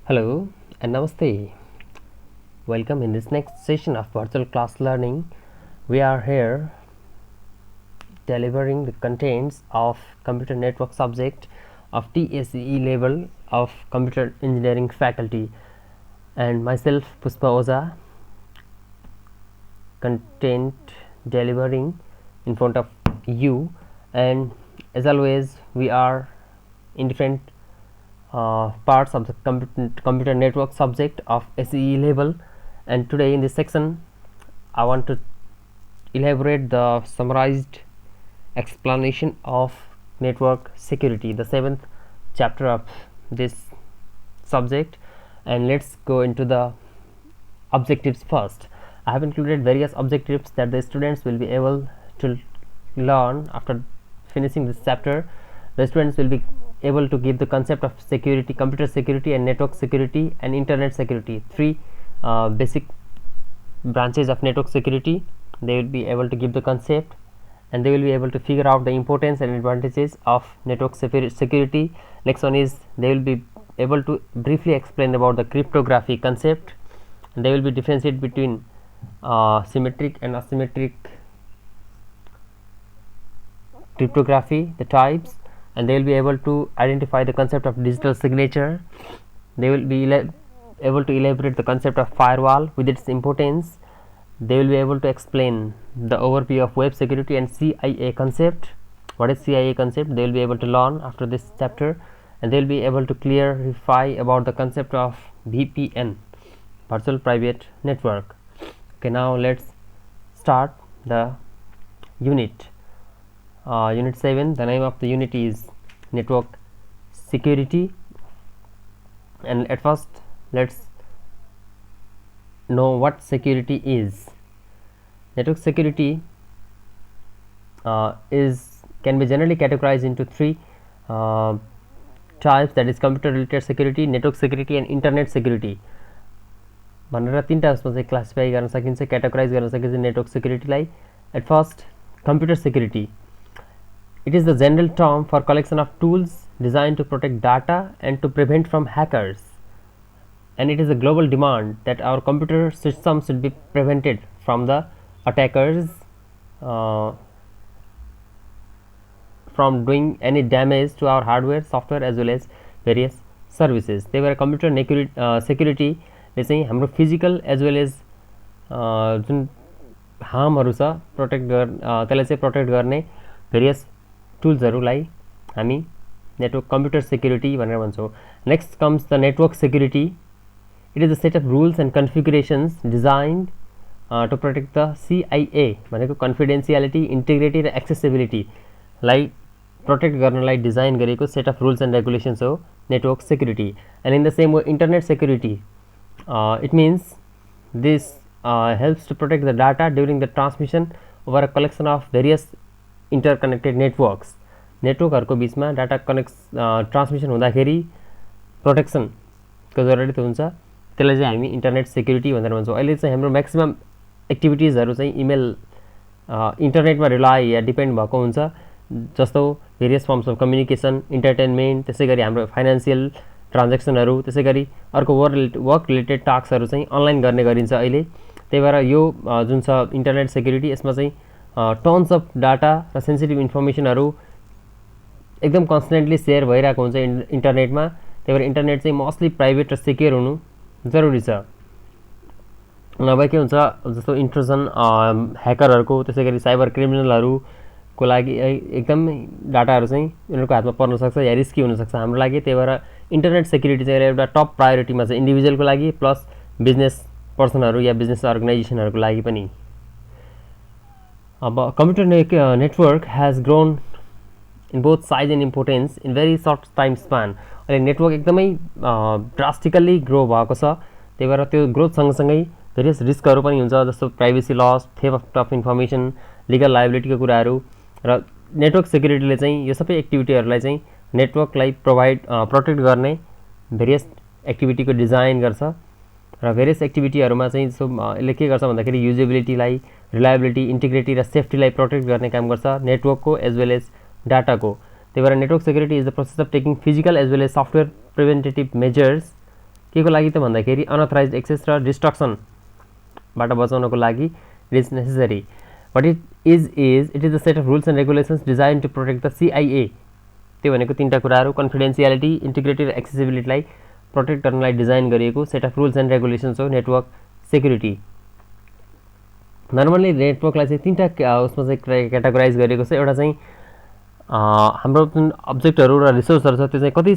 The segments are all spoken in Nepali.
Hello and Namaste. Welcome in this next session of virtual class learning. We are here delivering the contents of computer network subject of TSE level of computer engineering faculty, and myself Puspa Oza, content delivering in front of you. And as always, we are in different parts of the computer network subject of SEE level, and today in this section I want to elaborate the summarized explanation of network security, the 7th chapter of this subject. And let's go into the objectives first. I have included various objectives that the students will be able to learn after finishing this chapter. The students will be able to give the concept of security, computer security and network security and internet security, three basic branches of network security. They will be able to give the concept, and they will be able to figure out the importance and advantages of network security. Next one is they will be able to briefly explain about the cryptography concept, and they will be differentiate between symmetric and asymmetric cryptography, the types, and they will be able to identify the concept of digital signature. They will be able to elaborate the concept of firewall with its importance. They will be able to explain the overview of web security and CIA concept. What is CIA concept? They will be able to learn after this chapter, and they will be able to clarify about the concept of VPN, virtual private network. Okay, now let's start the unit. Unit 7, the name of the unit is network security, and at first let's know what security is. Network security can be generally categorized into three types, that is computer related security, network security and internet security. भनेर तीनटा उसमा चाहिँ क्लासिफाई गर्न सकिन्छ, क्याटेगोराइज गर्न सकिन्छ नेटवर्क सेक्युरिटीलाई. At first, computer security. It is the general term for collection of tools designed to protect data and to prevent from hackers, and it is a global demand that our computer systems should be prevented from the attackers from doing any damage to our hardware, software as well as various services. त्यही भएर कम्प्युटर सेक्युरिटी ले चाहिँ हाम्रो फिजिकल एज वेल एज जुन हार्महरु छ त्यसलाई चाहिँ प्रोटेक्ट गर्ने भेरियस टुल्सहरुलाई हामी नेटवर्क कम्प्युटर सेक्युरिटी भनेर भन्छौं. Next comes the network security. It is a set of rules and configurations designed to protect the CIA भनेको कन्फिडेन्शियालिटी, इन्टिग्रिटी र एक्सेसिबिलिटी लाई प्रोटेक्ट गर्नलाई डिजाइन गरेको set of rules and regulations हो network security. And in the same way internet security, it means this helps to protect the data during the transmission over a collection of various interconnected networks. नेटवर्कहरुको बीचमा डाटा ट्रान्समिसन हुँदाखेरि प्रोटेक्सन को जरुरत हुन्छ, त्यसलाई चाहिँ हामी इन्टरनेट सेक्युरिटी भनेर भन्छौं. अहिले चाहिँ हाम्रो म्याक्सिमम एक्टिभिटीजहरु चाहिँ इमेल इन्टरनेटमा रिलाय या डिपेन्ड भएको हुन्छ, जस्तो various firms of communication, entertainment, त्यसैगरी हाम्रो फाइनान्शियल ट्रान्ज्याक्सनहरु, त्यसैगरी अर्को वर्क रिलेटेड टास्कहरु चाहिँ अनलाइन गर्ने गरिन्छ अहिले. त्यही भएर यो जुन छ इन्टरनेट सेक्युरिटी, यसमा चाहिँ टन्स अफ डाटा र सेन्सिटिभ इन्फर्मेसनहरु एकदम कन्स्टेन्टली शेयर भइरहेको हुन्छ इन्टरनेटमा. त्यही भएर इन्टरनेट चाहिँ मोस्टली प्राइभेट र सेक्युर हुनु जरुरी छ. नभए के हुन्छ, जस्तो इन्ट्रुजन ह्याकरहरुको, त्यसैगरी साइबर क्रिमिनलहरुको लागि एकदम डाटाहरु चाहिँ उनीहरुको हातमा पर्न सक्छ या रिस्की हुन सक्छ हाम्रो लागि. त्यही भएर इन्टरनेट सेक्युरिटी चाहिँ एउटा टप प्रायोरिटीमा छ इन्डिभिजुअलको लागि प्लस बिजनेस पर्सनहरु या बिजनेस अर्गनाइजेसनहरुको लागि पनि. अब computer network has grown in both size and importance in very short time span. अहिले नेटवर्क एकदमै ड्रास्टिकली ग्रो भएको छ. त्यही भएर त्यो ग्रोथ सँगसँगै भेरियस रिस्कहरु पनि हुन्छ, जस्तो privacy loss, theft of information, legal लायबिलिटीको कुराहरु. र नेटवर्क सेक्युरिटीले चाहिँ यो सबै एक्टिभिटीहरुलाई चाहिँ नेटवर्कलाई प्रोटेक्ट गर्ने भेरियस एक्टिभिटीको डिजाइन गर्छ. र भेरियस एक्टिभिटीहरुमा चाहिँ यसले के गर्छ भन्दाखेरि युजेबिलिटीलाई, रिलायबिलिटी, इन्टिग्रिटी र सेफ्टीलाई प्रोटेक्ट गर्ने काम गर्छ नेटवर्कको एज वेल एज डाटाको. त्यही भएर network security is the process of taking physical as well as software preventive measures के को लागि त भन्दाखेरि अनअथराइज्ड एक्सेस र डिस्ट्रक्सनबाट बचाउनको लागि it is necessary what it is it is a set of rules and regulations designed to protect the CIA त्यो भनेको तीनटा कुराहरु कन्फिडेन्शियलिटी इन्टिग्रिटी र एक्सेसिबिलिटीलाई प्रोटेक्ट गर्नलाई डिजाइन गरिएको set of rules and regulations हो नेटवर्क सेक्युरिटी नर्मली नेटवर्कलाई चाहिँ तीनटा उसमा चाहिँ क्याटेगोराइज गरिएको छ एउटा चाहिँ हाम्रो जुन अब्जेक्टहरु र रिसोर्सहरु छ त्यो चाहिँ कति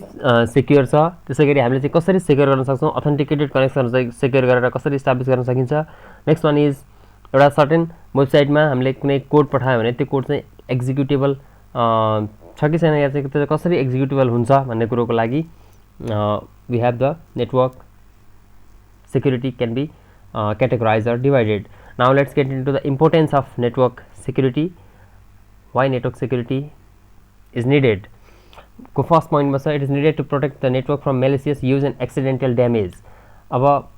सेक्युर छ त्यसैगरी हामीले चाहिँ कसरी सेक्युर गर्न सक्छौं अथेन्टिकेटेड कनेक्सनहरु चाहिँ सेक्युर गरेर कसरी एस्टाब्लिश गर्न सकिन्छ नेक्स्ट वान इज एउटा सर्टेन वेबसाइटमा हामीले कुनै कोड पठायो भने त्यो कोड चाहिँ एक्जिक्युटेबल छ कि छैन या चाहिँ त्यो कसरी एक्जिक्युटेबल हुन्छ भन्ने कुरोको लागि we have the network security can be categorized or divided. Now let's get into the importance of network security. Why network security is needed? First point was it is needed to protect the network from malicious use and accidental damage. अब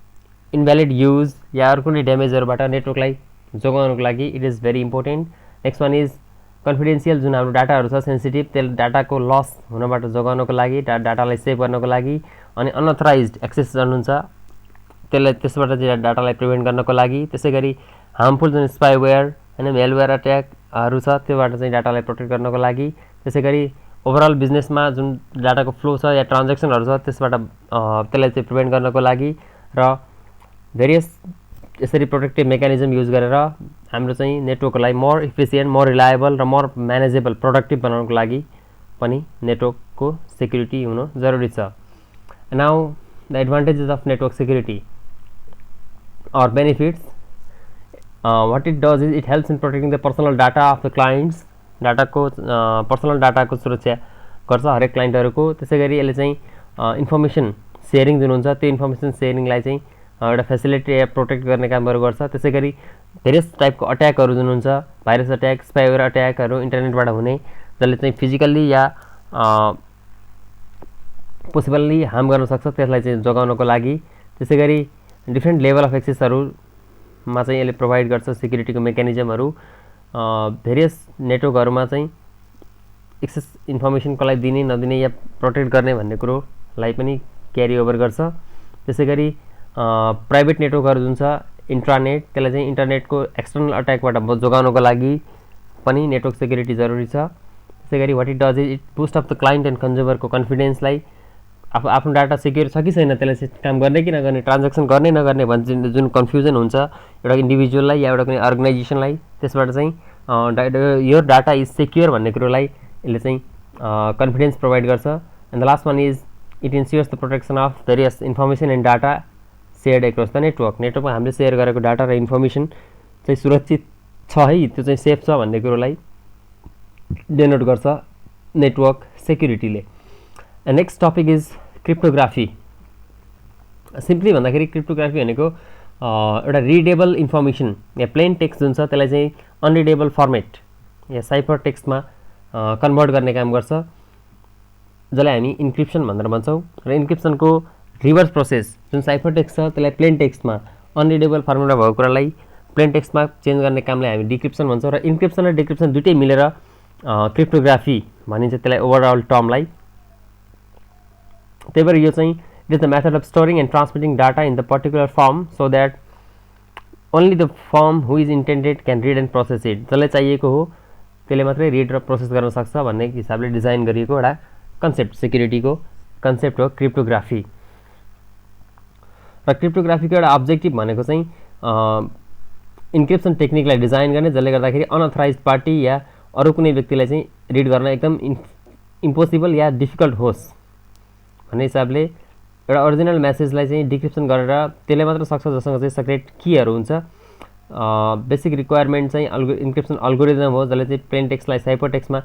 invalid use या अर्को कुनै ड्यामेजहरुबाट नेटवर्कलाई जोगाउनको लागि it is very important. Next one is confidential जुन हाम्रो डाटाहरु छ सेन्सिटिभ त्यो डाटाको लस हुनबाट जोगाउनको लागि डाटालाई सेभ गर्नको लागि अनि अनअथराइज्ड एक्सेस गर्नुहुन्छ त्यसलाई त्यसबाट चाहिँ डाटालाई प्रिभेन्ट गर्नको लागि त्यसैगरी हार्मफुल जुन स्पाइवेयर हैन मेलवेयर अट्याकहरु छ त्योबाट चाहिँ डाटालाई प्रोटेक्ट गर्नको लागि त्यसैगरी ओभरअल बिजनेसमा जुन डाटाको फ्लो छ या ट्रान्ज्याक्सनहरु छ त्यसबाट त्यसलाई चाहिँ प्रिभेन्ट गर्नको लागि र भेरियस यसरी प्रोटेक्टिभ मेकानिजम युज गरेर हाम्रो चाहिँ नेटवर्कलाई मोर इफिसिएन्ट मोर रिलायबल र मोर म्यानेजेबल प्रोडक्टिभ बनाउनको लागि पनि नेटवर्कको सेक्युरिटी हुनु जरुरी छ now the advantages of network security or benefits what it does is it helps in protecting the personal data of the clients data को personal data को सुरक्षा गर्छ हरेक क्लाइन्टहरुको त्यसैगरी यसले चाहिँ इन्फर्मेसन शेयरिङ जुन हुन्छ त्यो इन्फर्मेसन शेयरिङलाई चाहिँ एउटा फेसिलिटी या प्रोटेक्ट गर्ने कामहरु गर्छ त्यसैगरी भेरियस टाइपको अट्याकहरु जुन हुन्छ भाइरस अट्याक स्पाइवेयर अट्याकहरु इन्टरनेटबाट हुने जसले चाहिँ फिजिकली या पोसिबली हार्म गर्न सक्छ त्यसलाई चाहिँ जोगाउनको लागि त्यसैगरी डिफरेंट लेभल अफ एक्सेसहरुमा चाहिँ यसले प्रोवाइड गर्छ सेक्युरिटीको मेकानिजमहरु भेरियस नेटवर्कहरुमा चाहिँ एक्सेस इन्फर्मेसन कसलाई दिने नदिने या प्रोटेक्ट गर्ने भन्ने कुरोलाई पनि क्यारी ओभर गर्छ त्यसैगरी प्राइभेट नेटवर्कहरु जुन छ इन्ट्रानेट त्यसलाई चाहिँ इन्टरनेटको एक्सटर्नल अट्याकबाट जोगाउनको लागि पनि नेटवर्क सेक्युरिटी जरुरी छ त्यसैगरी what it does is it boost of the client and कन्ज्युमरको कन्फिडेन्सलाई आफ्नो डाटा सेक्युर छ कि छैन त्यसलाई काम गर्ने कि नगर्ने ट्रान्ज्याक्सन गर्ने नगर्ने भन्ने जुन कन्फ्युजन हुन्छ एउटा इन्डिभिजुअललाई या एउटा कुनै अर्गनाइजेसनलाई त्यसबाट चाहिँ यो डाटा इज सेक्युर भन्ने कुरोलाई यसले चाहिँ कन्फिडेन्स प्रोवाइड गर्छ and the last one is it ensures the protection of various information and data shared across the नेटवर्कमा हामीले शेयर गरेको डाटा र इन्फर्मेसन चाहिँ सुरक्षित छ है त्यो चाहिँ सेफ छ भन्ने कुरोलाई डेनोट गर्छ network सेक्युरिटीले And next topic is cryptography. Simply भन्दाखेरि cryptography भनेको एउटा रिडेबल इन्फर्मेसन या प्लेन टेक्स्ट जुन छ त्यसलाई चाहिँ अनरिडेबल फर्मेट या साइफर टेक्स्टमा कन्भर्ट गर्ने काम गर्छ जसलाई हामी इन्क्रिप्सन भनेर भन्छौं र इन्क्रिप्सनको रिभर्स प्रोसेस जुन साइफर टेक्स्ट छ त्यसलाई प्लेन टेक्स्टमा अनरिडेबल फर्मेटमा भएको कुरालाई प्लेन टेक्स्टमा चेन्ज गर्ने कामलाई हामी डिक्रिप्सन भन्छौं र इन्क्रिप्सन र डिक्रिप्सन दुटै मिलेर क्रिप्टोग्राफी भनिन्छ त्यसलाई ओभरअल टर्मलाई त्यही भएर यो चाहिँ it is the method of storing and transmitting data in the particular form so that only the form who is intended can read and process it जसलाई चाहिएको हो त्यसले मात्रै रिड र प्रोसेस गर्न सक्छ भन्ने हिसाबले डिजाइन गरिएको एउटा कन्सेप्ट सेक्युरिटीको कन्सेप्ट हो क्रिप्टोग्राफी र क्रिप्टोग्राफीको एउटा अब्जेक्टिभ भनेको चाहिँ इन्क्रिप्सन टेक्निकलाई डिजाइन गर्ने जसले गर्दाखेरि अनअथराइज्ड पार्टी या अरु कुनै व्यक्तिलाई चाहिँ रिड गर्न एकदम इम्पोसिबल या डिफिकल्ट होस् भन्ने हिसाबले एउटा ओरिजिनल मेसेजलाई चाहिँ डिक्रिप्सन गरेर त्यसले मात्र सक्छ जससँग चाहिँ सिक्रेट कीहरु हुन्छ बेसिक रिक्वायरमेन्ट चाहिँ इन्क्रिप्सन अल्गोरिदम हो जसले चाहिँ प्लेन टेक्स्टलाई साइफर टेक्स्टमा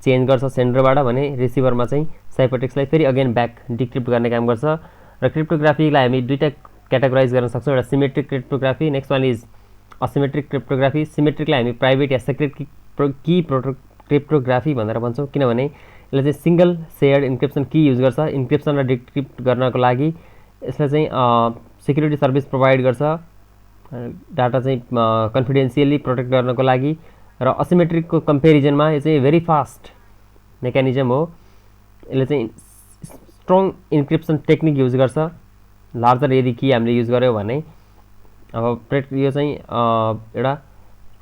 चेन्ज गर्छ सेन्डरबाट भने रिसिभरमा चाहिँ साइफर टेक्स्टलाई फेरि अगेन ब्याक डिक्रिप्ट गर्ने काम गर्छ र क्रिप्टोग्राफीलाई हामी दुईटा क्याटेगोराइज गर्न सक्छौं एउटा symmetric cryptography next one is asymmetric cryptography सिमेट्रिकलाई हामी प्राइभेट या सिक्रेट की क्रिप्टोग्राफी भनेर भन्छौं किनभने यसले चाहिँ single shared encryption key use गर्छ इन्क्रिप्सन र डिक्रिप्ट गर्नको लागि यसले चाहिँ सेक्युरिटी सर्भिस प्रोवाइड गर्छ डाटा चाहिँ कन्फिडेन्शियली प्रोटेक्ट गर्नको लागि र असिमेट्रिकको कम्पेरिजनमा यो चाहिँ भेरी फास्ट मेकानिजम हो यसले चाहिँ स्ट्रङ इन्क्रिप्सन टेक्निक युज गर्छ लार्जर यदि की हामीले युज गर्यो भने अब यो चाहिँ एउटा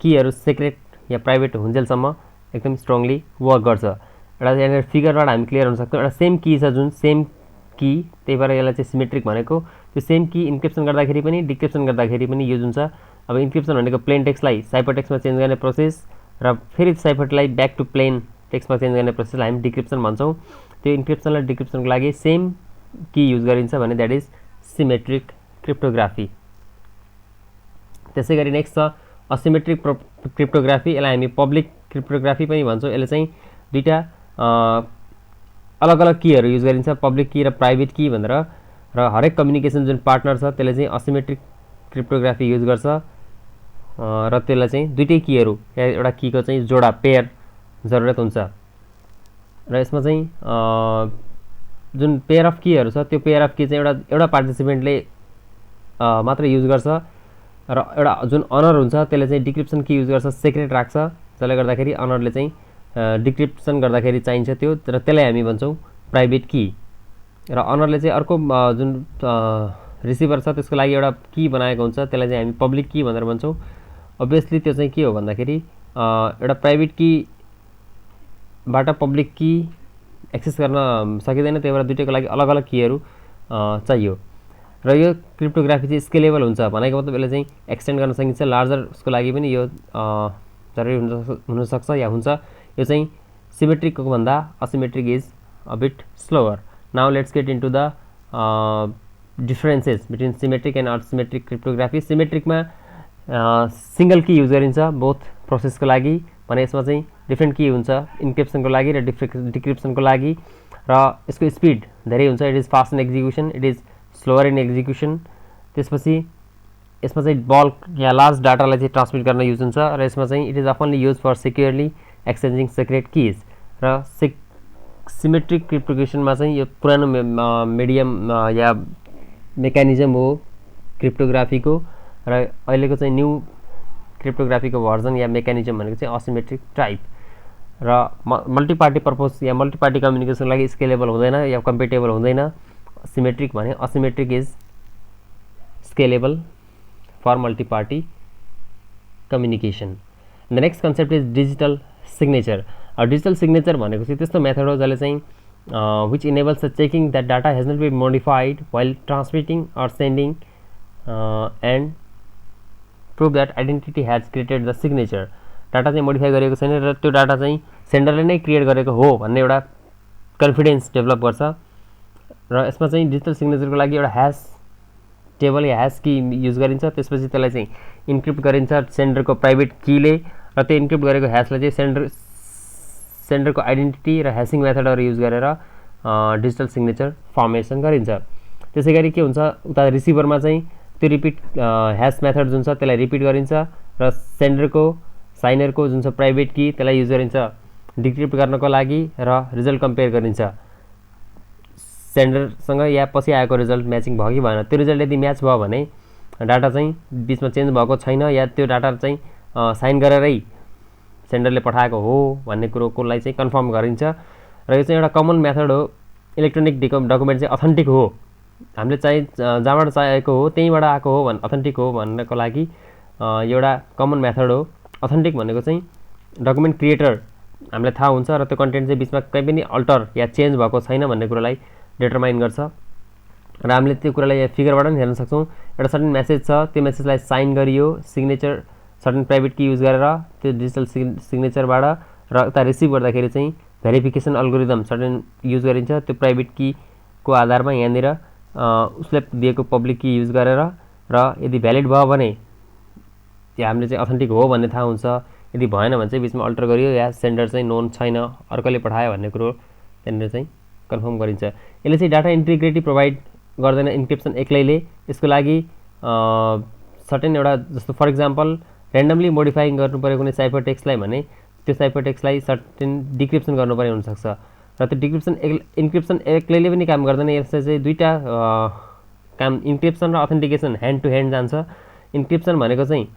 कीहरू सिक्रेट या प्राइभेट हुन्जेलसम्म एकदम स्ट्रङली वर्क गर्छ। एउटा यहाँनिर फिगरबाट हामी क्लियर हुन सक्छौँ, एउटा सेम की छ जुन सेम की, त्यही भएर यसलाई चाहिँ सिमेट्रिक भनेको। त्यो सेम की इन्क्रिप्सन गर्दाखेरि पनि डिक्रिप्सन गर्दाखेरि पनि युज हुन्छ। अब इन्क्रिप्सन भनेको प्लेन टेक्स्टलाई साइफर टेक्स्टमा चेन्ज गर्ने प्रोसेस र फेरि साइफरलाई ब्याक टु प्लेन टेक्स्टमा चेन्ज गर्ने प्रोसेसलाई हामी डिक्रिप्सन भन्छौँ। त्यो इन्क्रिप्सन र डिक्रिप्सनको लागि सेम की युज गरिन्छ भने द्याट इज सिमेट्रिक क्रिप्टोग्राफी। त्यसै गरी नेक्स्ट छ असिमेट्रिक क्रिप्टोग्राफी, यसलाई हामी पब्लिक क्रिप्टोग्राफी पनि भन्छौँ। यसले चाहिँ दुईवटा अलग अलग कीहरू युज गरिन्छ, पब्लिक की र प्राइभेट की भनेर, र हरेक कम्युनिकेसन जुन पार्टनर छ त्यसले चाहिँ असिमेट्रिक क्रिप्टोग्राफी युज गर्छ र त्यसलाई चाहिँ दुईटै कीहरू या एउटा कीको चाहिँ जोडा पेयर जरुरत हुन्छ। र यसमा चाहिँ जुन पेयर अफ कीहरू छ त्यो पेयर अफ की चाहिँ एउटा पार्टिसिपेन्टले मात्र युज गर्छ र एउटा जुन अनर हुन्छ त्यसले चाहिँ डिक्रिप्सन की युज गर्छ, सिक्रेट राख्छ, जसले गर्दाखेरि अनरले चाहिँ डिक्रिप्सन गर्दाखेरि चाहिन्छ त्यो, र त्यसलाई हामी भन्छौँ प्राइभेट की। र अनरले चाहिँ अर्को जुन रिसिभर छ त्यसको लागि एउटा की बनाएको हुन्छ, त्यसलाई चाहिँ हामी पब्लिक की भनेर भन्छौँ। अभियसली त्यो चाहिँ के हो भन्दाखेरि एउटा प्राइभेट कीबाट पब्लिक की एक्सेस गर्न सकिँदैन, त्यही भएर दुईटैको लागि अलग अलग कीहरू चाहियो। र यो क्रिप्टोग्राफी चाहिँ स्केलेबल हुन्छ भनेको मतलब यसले चाहिँ एक्सटेन्ड गर्न सकिन्छ, लार्जर उसको लागि पनि यो जरुरी हुनसक्छ या हुन्छ। यो चाहिँ सिमेट्रिकको भन्दा asymmetric is a bit slower. Now let's get into the differences between symmetric and asymmetric cryptography. सिमेट्रिकमा सिंगल की युज गरिन्छ बोथ प्रोसेसको लागि भने यसमा चाहिँ डिफ्रेन्ट की हुन्छ इन्क्रिप्सनको लागि र डिक्रिप्सनको लागि, र यसको स्पिड धेरै हुन्छ। It is fast in execution, it is slower in execution. त्यसपछि यसमा चाहिँ बल्क या लार्ज डाटालाई चाहिँ ट्रान्समिट गर्न युज हुन्छ, र यसमा चाहिँ इट इज अफनली use for securely exchanging secret keys. र सिमेट्रिक क्रिप्टोग्राफीमा चाहिँ यो पुरानो मिडियम या मेकानिजम हो क्रिप्टोग्राफीको, र अहिलेको चाहिँ न्यू क्रिप्टोग्राफीको भर्जन या मेकानिजम भनेको चाहिँ असिमेट्रिक टाइप। र मल्टिपार्टी पर्पज या मल्टिपार्टी कम्युनिकेसनको लागि स्केलेबल हुँदैन या कम्पेटेबल हुँदैन सिमेट्रिक भने। Asymmetric is scalable for multiparty communication. The next concept is digital signature. Digital signature भनेको चाहिँ त्यस्तो मेथड हो जसले चाहिँ which enables the checking that data has not been modified while transmitting or sending and prove that identity has created the signature. Data चाहिँ मोडिफाई गरेको छैन र त्यो डाटा चाहिँ सेन्डरले नै क्रिएट गरेको हो भन्ने एउटा कन्फिडेन्स डेभलप गर्छ। र यसमा चाहिँ डिजिटल सिग्नेचरको लागि एउटा ह्यास टेबल या ह्यास की युज गरिन्छ, त्यसपछि त्यसलाई चाहिँ इन्क्रिप्ट गरिन्छ सेन्डरको प्राइभेट कीले, र त्यो इन्क्रिप्ट गरेको ह्यासलाई चाहिँ सेन्डरको आइडेन्टिटी र ह्यासिङ मेथडहरू युज गरेर डिजिटल सिग्नेचर फर्मेसन गरिन्छ। त्यसै गरी के हुन्छ उता रिसिभरमा चाहिँ त्यो रिपिट ह्यास मेथड जुन छ त्यसलाई रिपिट गरिन्छ, र सेन्डरको साइनरको जुन छ प्राइभेट की त्यसलाई युज गरिन्छ डिक्रिप्ट गर्नको लागि, र रिजल्ट कम्पेयर गरिन्छ सेन्डरसँग या पछि आएको रिजल्ट म्याचिङ भयो कि भएन। त्यो रिजल्ट यदि म्याच भयो भने डाटा चाहिँ बिचमा चेन्ज भएको छैन या त्यो डाटा चाहिँ साइन गरेरै सेन्डरले पठाएको हो भन्ने कुरोकोलाई चाहिँ कन्फर्म गरिन्छ। र यो चाहिँ एउटा कमन मेथड हो, इलेक्ट्रोनिक डकुमेन्ट चाहिँ अथेन्टिक हो, हामीले चाहिँ जहाँबाट चाहिएको हो त्यहीँबाट आएको हो अथेन्टिक हो भन्नको लागि एउटा कमन मेथड हो। अथेन्टिक भनेको चाहिँ डकुमेन्ट क्रिएटर हामीलाई थाहा हुन्छ र त्यो कन्टेन्ट चाहिँ बिचमा कहीँ पनि अल्टर या चेन्ज भएको छैन भन्ने कुरालाई डिटरमाइन गर्छ, र हामीले त्यो कुरालाई यहाँ फिगरबाट पनि हेर्न सक्छौँ। एउटा सर्टेन मेसेज छ, त्यो मेसेजलाई साइन गरियो सिग्नेचर सर्टेन प्राइभेट की युज गरेर त्यो डिजिटल सिग्नेचरबाट, र उता रिसिभ गर्दाखेरि चाहिँ भेरिफिकेसन अल्गोरिदम सर्टेन युज गरिन्छ। त्यो प्राइभेट कीको आधारमा यहाँनिर उसले दिएको पब्लिक की युज गरेर, र यदि भ्यालिड भयो भने त्यो हामीले चाहिँ अथेन्टिक हो भन्ने थाहा हुन्छ, यदि भएन भने चाहिँ बिचमा अल्टर गरियो या सेन्डर चाहिँ नोन छैन अर्कोले पठायो भन्ने कुरो त्यहाँनिर चाहिँ कन्फर्म गरिन्छ। यसले चाहिँ डाटा इन्टिग्रिटी प्रोभाइड गर्दैन इन्क्रिप्सन एक्लैले, यसको लागि सर्टेन एउटा जस्तो फर इक्जाम्पल ऱ्यान्डमली मोडिफाइङ गर्नु पऱ्यो कुनै साइफर टेक्स्टलाई भने त्यो साइफर टेक्स्टलाई सर्टेन डिक्रिप्सन गर्नुपर्ने हुनसक्छ, र त्यो डिक्रिप्सन इन्क्रिप्सन एक्लैले पनि काम गर्दैन। यसले चाहिँ दुईवटा काम इन्क्रिप्सन र अथेन्टिकेसन ह्यान्ड टु ह्यान्ड जान्छ। इन्क्रिप्सन भनेको चाहिँ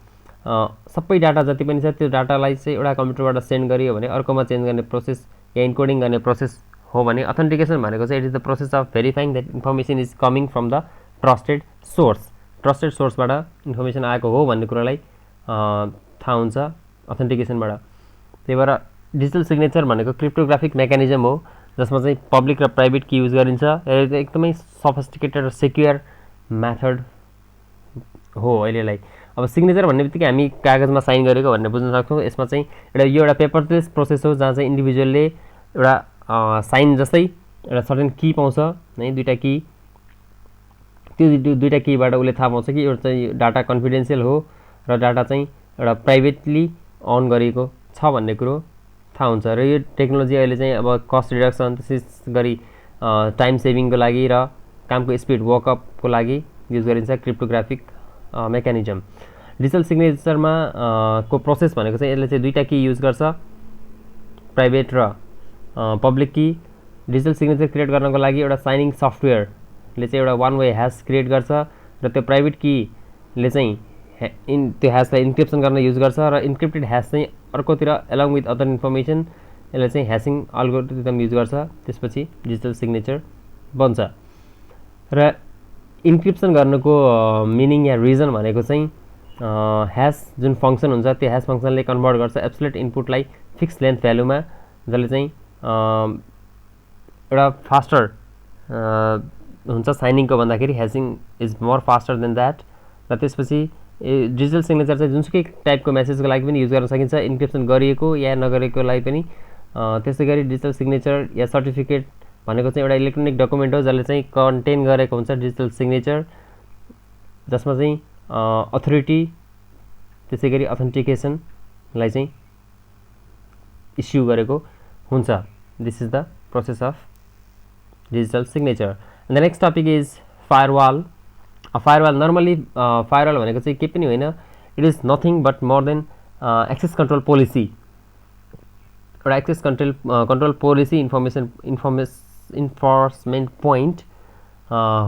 सबै डाटा जति पनि छ त्यो डाटालाई चाहिँ एउटा कम्प्युटरबाट सेन्ड गरियो भने अर्कोमा चेन्ज गर्ने प्रोसेस या इन्कोडिङ गर्ने प्रोसेस हो भने अथेन्टिकेसन भनेको चाहिँ it is the process of verifying that information is coming from the trusted सोर्सबाट इन्फर्मेसन आएको हो भन्ने कुरालाई थाहा हुन्छ अथेन्टिकेसनबाट। त्यही भएर डिजिटल सिग्नेचर भनेको क्रिप्टोग्राफिक मेकानिजम हो जसमा चाहिँ पब्लिक र प्राइभेट की युज गरिन्छ। यो एकदमै सफिस्टिकेटेड र सेक्युर मेथड हो अहिलेलाई। अब सिग्नेचर भन्ने बित्तिकै हामी कागजमा साइन गरेको भनेर बुझ्न सक्छौँ। यसमा चाहिँ यो एउटा पेपरलेस प्रोसेस हो जहाँ चाहिँ इन्डिभिजुअलले एउटा साइन जस्तै एउटा सर्टेन की पाउँछ है, दुईवटा की, त्यो दुईवटा कीबाट उसले थाहा पाउँछ कि एउटा चाहिँ डाटा कन्फिडेन्सियल हो र डाटा चाहिँ एउटा प्राइभेटली अन गरिएको छ भन्ने कुरो थाहा हुन्छ। र यो टेक्नोलोजी अहिले चाहिँ अब कस्ट रिडक्सन त्यसै गरी टाइम सेभिङको लागि र कामको स्पिड वर्कअपको लागि युज गरिन्छ क्रिप्टोग्राफिक मेकानिजम। डिजिटल सिग्नेचरमा को प्रोसेस भनेको चाहिँ यसले चाहिँ दुईवटा की युज गर्छ, प्राइभेट र पब्लिक की। डिजिटल सिग्नेचर क्रिएट गर्नको लागि एउटा साइनिङ सफ्टवेयरले चाहिँ एउटा वान वे ह्यास क्रिएट गर्छ र त्यो प्राइभेट कीले चाहिँ त्यो ह्यासलाई इन्क्रिप्सन गर्न युज गर्छ र इन्क्रिप्टेड ह्यास चाहिँ अर्कोतिर एलोङ विथ अदर इन्फर्मेसन यसले चाहिँ ह्यासिङ अल्गोरिदम युज गर्छ, त्यसपछि डिजिटल सिग्नेचर बन्छ। र इन्क्रिप्सन गर्नुको मिनिङ या रिजन भनेको चाहिँ ह्यास जुन फङ्सन हुन्छ त्यो ह्यास फङ्सनले कन्भर्ट गर्छ एब्सोल्युट इनपुटलाई फिक्स लेन्थ भ्यालुमा, जसले चाहिँ एउटा फास्टर हुन्छ साइनिङको भन्दाखेरि hashing is more faster than that. र त्यसपछि डिजिटल सिग्नेचर चाहिँ जुनसुकै टाइपको मेसेजको लागि पनि युज गर्न सकिन्छ, इन्क्रिप्सन गरिएको या नगरेको लागि पनि। त्यसै गरी डिजिटल सिग्नेचर या सर्टिफिकेट भनेको चाहिँ एउटा इलेक्ट्रोनिक डकुमेन्ट हो जसले चाहिँ कन्टेन गरेको हुन्छ डिजिटल सिग्नेचर, जसमा चाहिँ अथोरिटी त्यसै गरी अथेन्टिकेसनलाई चाहिँ इस्यु गरेको हुन्छ। This is the process of digital signature. The next topic is firewall. Firewall normally firewall भनेको चाहिँ केही पनि होइन, it is nothing but more than access control policy. एउटा access control policy enforcement point